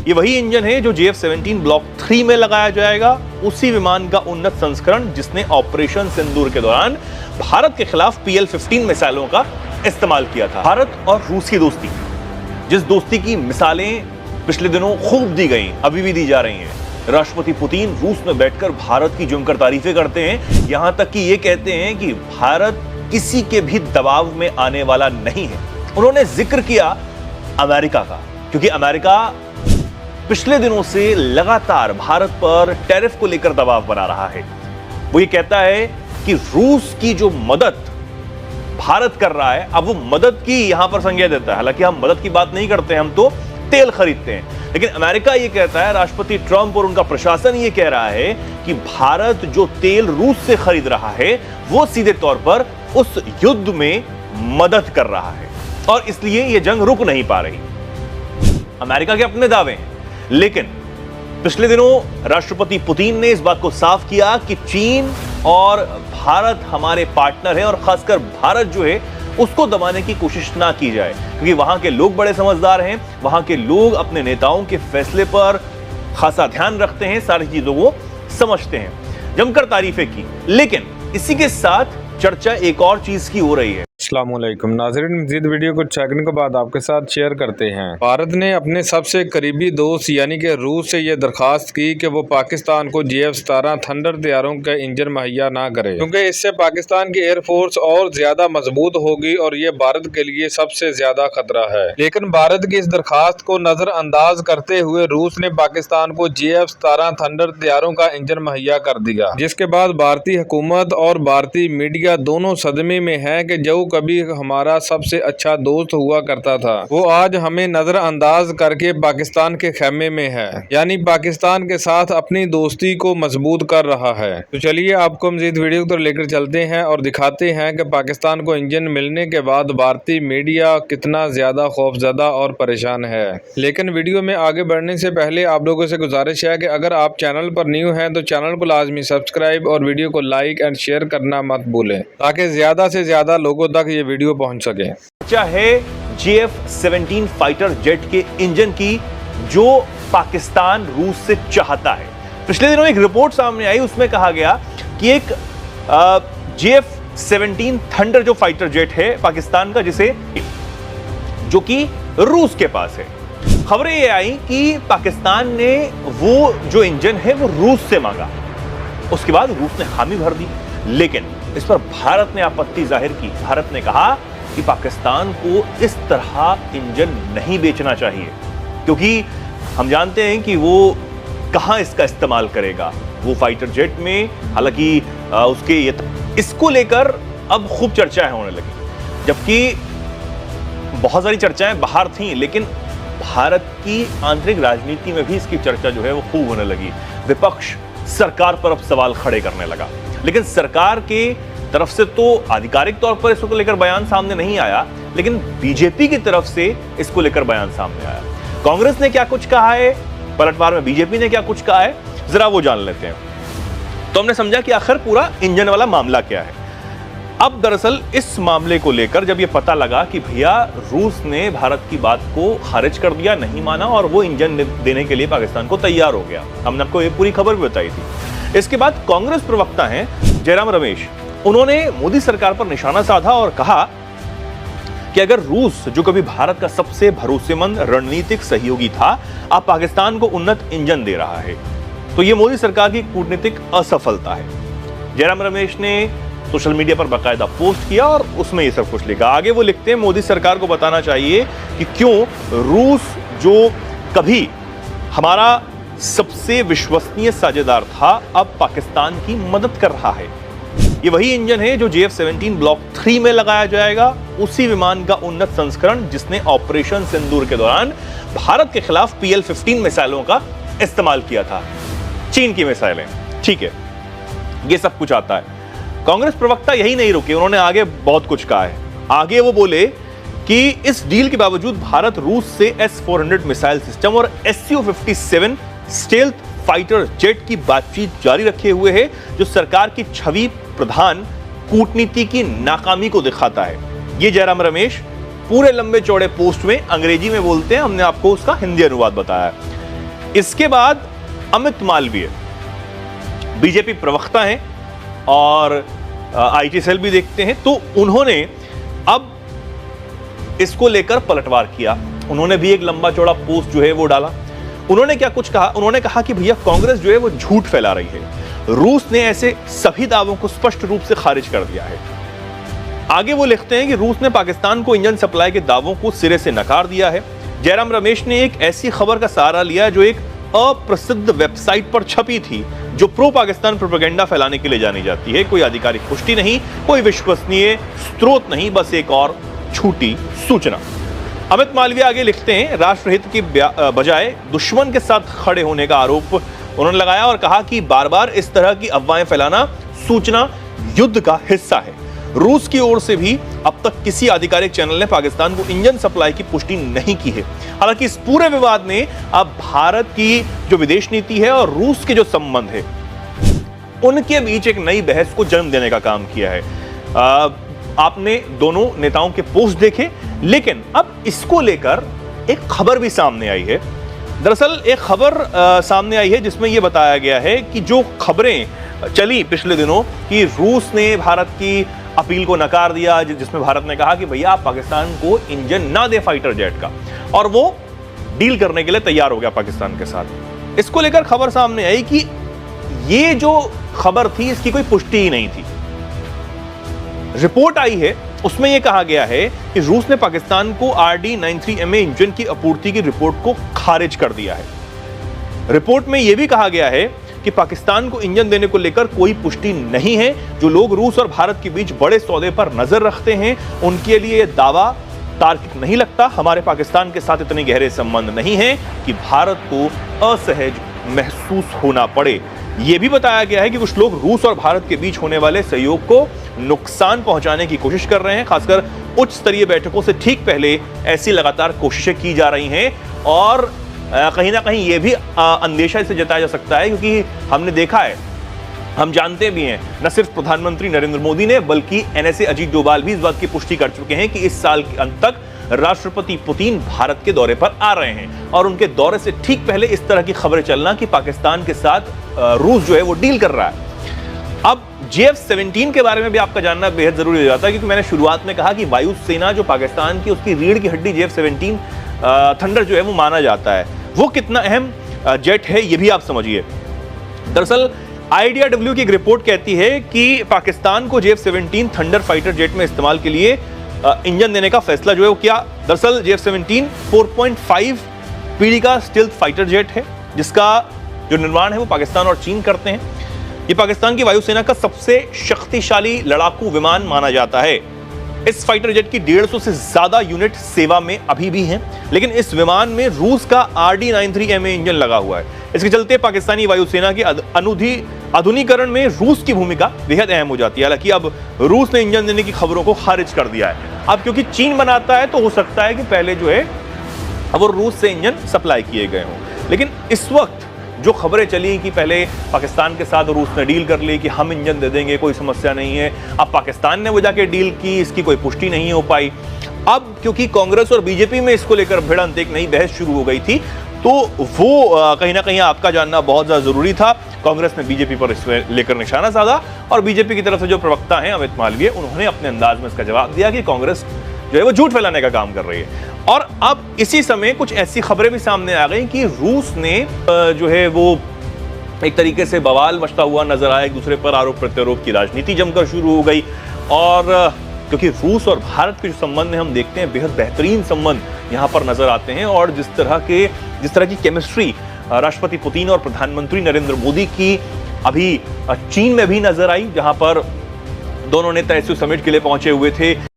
ये वही इंजन है जो JF-17 ब्लॉक 3 में लगाया जाएगा, उसी विमान का उन्नत संस्करण जिसने ऑपरेशन सिंदूर के दौरान भारत के खिलाफ PL-15 मिसाइलों का इस्तेमाल किया था। भारत और रूस की दोस्ती, जिस दोस्ती की मिसालें पिछले दिनों खूब दी गई, अभी भी दी जा रही हैं। राष्ट्रपति पुतिन रूस में बैठकर भारत की जमकर तारीफें करते हैं, यहां तक कि ये कहते हैं कि भारत किसी के भी दबाव में आने वाला नहीं है। उन्होंने जिक्र किया अमेरिका का, क्योंकि अमेरिका पिछले दिनों से लगातार भारत पर टैरिफ को लेकर दबाव बना रहा है। वो ये कहता है कि रूस की जो मदद भारत कर रहा है, अब वो मदद की यहां पर संज्ञा देता है। हालांकि हम मदद की बात नहीं करते, हम तो तेल खरीदते हैं, लेकिन अमेरिका ये कहता है, राष्ट्रपति ट्रंप और उनका प्रशासन ये कह रहा है कि भारत जो तेल रूस से खरीद रहा है वो सीधे तौर पर उस युद्ध में मदद कर रहा है और इसलिए ये जंग रुक नहीं पा रही। अमेरिका के अपने दावे हैं, लेकिन पिछले दिनों राष्ट्रपति पुतिन ने इस बात को साफ किया कि चीन और भारत हमारे पार्टनर हैं और खासकर भारत जो है उसको दबाने की कोशिश ना की जाए, क्योंकि वहां के लोग बड़े समझदार हैं, वहां के लोग अपने नेताओं के फैसले पर खासा ध्यान रखते हैं, सारी चीजों को समझते हैं। जमकर तारीफें की, लेकिन इसी के साथ चर्चा एक और चीज की हो रही है। अस्सलाम वालेकुम नाज़रीन, मज़ीद वीडियो को चेकने के बाद आपके साथ शेयर करते हैं। भारत ने अपने सबसे करीबी दोस्त यानी कि रूस से यह दरखास्त की कि वो पाकिस्तान को JF-17 थंडर तैयारों का इंजन मुहैया ना करे, क्योंकि इससे पाकिस्तान की एयरफोर्स और ज्यादा मजबूत होगी और ये भारत के लिए सबसे ज्यादा खतरा है। लेकिन भारत की इस दरखास्त को नजरअंदाज करते हुए रूस ने पाकिस्तान को JF-17 थंडर तैयारों का इंजन मुहैया कर दिया, जिसके बाद भारतीय हुकूमत और भारतीय मीडिया दोनों सदमे में है कि जो कभी हमारा सबसे अच्छा दोस्त हुआ करता था वो आज हमें नजरअंदाज करके पाकिस्तान के खेमे में है, यानी पाकिस्तान के साथ अपनी दोस्ती को मजबूत कर रहा है। तो चलिए आपको मजीद वीडियो तो लेकर चलते हैं और दिखाते हैं कि पाकिस्तान को इंजन मिलने के बाद भारतीय मीडिया कितना ज्यादा खौफजदा और परेशान है। लेकिन वीडियो में आगे बढ़ने से पहले आप लोगों से गुजारिश है कि अगर आप चैनल पर न्यू हैं तो चैनल को लाजमी सब्सक्राइब और वीडियो को लाइक एंड शेयर करना मत भूलें, ताकि ज्यादा से ज्यादा लोगों तक ये वीडियो पहुंच सके। चाहे JF-17 फाइटर जेट के इंजन की जो पाकिस्तान रूस से चाहता है। पिछले दिनों एक रिपोर्ट सामने आई, उसमें कहा गया कि एक JF-17 थंडर जो फाइटर जेट है पाकिस्तान का, जिसे जो कि रूस के पास है, खबरें ये आई कि पाकिस्तान ने वो जो इंजन है वो रूस से मांगा, उसके बाद रूस ने हामी भर दी। लेकिन इस पर भारत ने आपत्ति जाहिर की। भारत ने कहा कि पाकिस्तान को इस तरह इंजन नहीं बेचना चाहिए, क्योंकि हम जानते हैं कि वो कहां इसका इस्तेमाल करेगा वो फाइटर जेट में। हालांकि उसके इसको लेकर अब खूब चर्चाएं होने लगी, जबकि बहुत सारी चर्चाएं बाहर थीं, लेकिन भारत की आंतरिक राजनीति में भी इसकी चर्चा जो है वो खूब होने लगी। विपक्ष सरकार पर अब सवाल खड़े करने लगा, लेकिन सरकार के तरफ से तो आधिकारिक तौर पर इसको लेकर बयान सामने नहीं आया, लेकिन बीजेपी की तरफ से इसको लेकर बयान सामने आया। कांग्रेस ने क्या कुछ कहा है, पलटवार में बीजेपी ने क्या कुछ कहा है, जरा वो जान लेते हैं। तो हमने समझा कि आखिर पूरा इंजन वाला मामला क्या है। अब दरअसल इस मामले को लेकर जब ये पता लगा कि भैया रूस ने भारत की बात को खारिज कर दिया, नहीं माना और वो इंजन देने के लिए पाकिस्तान को तैयार हो गया, हमने आपको ये पूरी खबर भी बताई थी। इसके बाद कांग्रेस प्रवक्ता हैं जयराम रमेश, उन्होंने मोदी सरकार पर निशाना साधा और कहा कि अगर रूस, जो कभी भारत का सबसे भरोसेमंद रणनीतिक सहयोगी था, अब पाकिस्तान को उन्नत इंजन दे रहा है, तो यह मोदी सरकार की कूटनीतिक असफलता है। जयराम रमेश ने सोशल मीडिया पर बाकायदा पोस्ट किया और उसमें ये सब कुछ लिखा। आगे वो लिखते हैं, मोदी सरकार को बताना चाहिए कि क्यों रूस, जो कभी हमारा सबसे विश्वसनीय साझेदार था, अब पाकिस्तान की मदद कर रहा है। ये वही इंजन है जो JF-17 ब्लॉक 3 में लगाया जाएगा, उसी विमान का उन्नत संस्करण जिसने ऑपरेशन सिंदूर के दौरान भारत के खिलाफ PL-15 मिसाइलों का इस्तेमाल किया था। चीन की मिसाइलें, ठीक है, ये सब कुछ आता है। कांग्रेस प्रवक्ता यही नहीं रुके, उन्होंने आगे बहुत कुछ कहा है। आगे वो बोले कि इस डील के बावजूद भारत रूस से S-400 मिसाइल सिस्टम और Su-57 स्टेल्थ फाइटर जेट की बातचीत जारी रखे हुए है, जो सरकार की छवि प्रधान कूटनीति की नाकामी को दिखाता है। ये जयराम रमेश पूरे लंबे चौड़े पोस्ट में अंग्रेजी में बोलते हैं, हमने आपको उसका हिंदी अनुवाद बताया। इसके बाद अमित मालवीय बीजेपी प्रवक्ता हैं और आईटी सेल भी देखते हैं, तो उन्होंने अब इसको लेकर पलटवार किया। उन्होंने भी एक लंबा चौड़ा पोस्ट जो है वो डाला। उन्होंने क्या कुछ कहा, उन्होंने कहा कि भैया कांग्रेस जो है वो झूठ फैला रही है। रूस ने ऐसे सभी दावों को स्पष्ट रूप से खारिज कर दिया है। आगे वो लिखते हैं कि रूस ने पाकिस्तान को इंजन सप्लाई के दावों को सिरे से नकार दिया है। जयराम रमेश ने एक ऐसी खबर का सहारा लिया जो एक अप्रसिद्ध वेबसाइट पर छपी थी, जो प्रो पाकिस्तान प्रोपेगेंडा फैलाने के लिए जानी जाती है। कोई आधिकारिक पुष्टि नहीं, कोई विश्वसनीय स्रोत नहीं, बस एक और झूठी सूचना। अमित मालवीय आगे लिखते हैं, राष्ट्रहित की बजाय दुश्मन के साथ खड़े होने का आरोप उन्होंने लगाया और कहा कि बार बार इस तरह की अफवाहें फैलाना सूचना युद्ध का हिस्सा है। रूस की ओर से भी अब तक किसी आधिकारिक चैनल ने पाकिस्तान को इंजन सप्लाई की पुष्टि नहीं की है। हालांकि इस पूरे विवाद ने अब भारत की जो विदेश नीति है और रूस के जो संबंध है उनके बीच एक नई बहस को जन्म देने का काम किया है। आपने दोनों नेताओं के पोस्ट देखे, लेकिन अब इसको लेकर एक खबर भी सामने आई है। दरअसल एक खबर सामने आई है जिसमें यह बताया गया है कि जो खबरें चली पिछले दिनों कि रूस ने भारत की अपील को नकार दिया, जिसमें भारत ने कहा कि भैया आप पाकिस्तान को इंजन ना दे फाइटर जेट का, और वो डील करने के लिए तैयार हो गया पाकिस्तान के साथ। इसको लेकर खबर सामने आई कि ये जो खबर थी इसकी कोई पुष्टि ही नहीं थी। रिपोर्ट आई है, उसमें यह कहा गया है कि रूस ने पाकिस्तान को RD-93MA इंजन की आपूर्ति की रिपोर्ट को खारिज कर दिया है। रिपोर्ट में यह भी कहा गया है कि पाकिस्तान को इंजन देने को लेकर कोई पुष्टि नहीं है। जो लोग रूस और भारत के बीच बड़े सौदे पर नजर रखते हैं उनके लिए यह दावा तार्किक नहीं लगता। हमारे पाकिस्तान के साथ इतने गहरे संबंध नहीं है कि भारत को असहज महसूस होना पड़े। यह भी बताया गया है कि कुछ लोग रूस और भारत के बीच होने वाले सहयोग को नुकसान पहुंचाने की कोशिश कर रहे हैं। खासकर उच्च स्तरीय बैठकों से ठीक पहले ऐसी लगातार कोशिशें की जा रही हैं और कहीं ना कहीं यह भी अंदेशा इसे जताया जा सकता है, क्योंकि हमने देखा है, हम जानते भी हैं, न सिर्फ प्रधानमंत्री नरेंद्र मोदी ने बल्कि NSA अजीत डोभाल भी इस बात की पुष्टि कर चुके हैं कि इस साल के अंत तक राष्ट्रपति पुतिन भारत के दौरे पर आ रहे हैं। और उनके दौरे से ठीक पहले इस तरह की खबरें चलना कि पाकिस्तान के साथ रूस जो है वो डील कर रहा है। अब JF-17 के बारे में भी आपका जानना बेहद जरूरी हो जाता है, क्योंकि मैंने शुरुआत में कहा कि वायुसेना जो पाकिस्तान की उसकी रीढ़ की हड्डी JF-17 थंडर जो है वो माना जाता है। वो कितना अहम जेट है ये भी आप समझिए। दरअसल IDRW की एक रिपोर्ट कहती है कि पाकिस्तान को JF-17 थंडर फाइटर जेट में इस्तेमाल के लिए इंजन देने का फैसला जो है वो किया। दरअसल JF-17 4.5 पीढ़ी का स्टील्थ फाइटर जेट है, जिसका जो निर्माण है वो पाकिस्तान और चीन करते हैं। ये पाकिस्तान की वायुसेना का सबसे शक्तिशाली लड़ाकू विमान माना जाता है। इस फाइटर जेट की 150 से ज्यादा यूनिट सेवा में अभी भी हैं, लेकिन इस विमान में रूस का RD-93MA इंजन लगा हुआ है। इसके चलते पाकिस्तानी वायुसेना के आधुनिकीकरण में रूस की भूमिका बेहद अहम हो जाती है। हालांकि अब रूस ने इंजन देने की खबरों को खारिज कर दिया है। अब क्योंकि चीन बनाता है तो हो सकता है कि पहले जो है अब वो रूस से इंजन सप्लाई किए गए हों, लेकिन इस वक्त जो खबरें चली कि पहले पाकिस्तान के साथ रूस ने डील कर ली कि हम इंजन दे देंगे, कोई समस्या नहीं है, अब पाकिस्तान ने वो जाके डील की, इसकी कोई पुष्टि नहीं हो पाई। अब क्योंकि कांग्रेस और बीजेपी में इसको लेकर भिड़ंत, एक नई बहस शुरू हो गई थी, तो वो कहीं ना कहीं आपका जानना बहुत ज्यादा जरूरी था। कांग्रेस ने बीजेपी पर इसमें लेकर निशाना साधा और बीजेपी की तरफ से जो प्रवक्ता हैं अमित मालवीय, उन्होंने अपने अंदाज में इसका जवाब दिया कि कांग्रेस जो है वो झूठ फैलाने का काम कर रही है। और अब इसी समय कुछ ऐसी खबरें भी सामने आ गई कि रूस ने जो है वो एक तरीके से बवाल मचता हुआ नजर आया, एक दूसरे पर आरोप प्रत्यारोप की राजनीति जमकर शुरू हो गई। और क्योंकि रूस और भारत के जो संबंध हम देखते हैं बेहद बेहतरीन संबंध यहाँ पर नजर आते हैं, और जिस तरह की केमिस्ट्री राष्ट्रपति पुतिन और प्रधानमंत्री नरेंद्र मोदी की अभी चीन में भी नजर आई, जहां पर दोनों नेता एससीओ समिट के लिए पहुंचे हुए थे।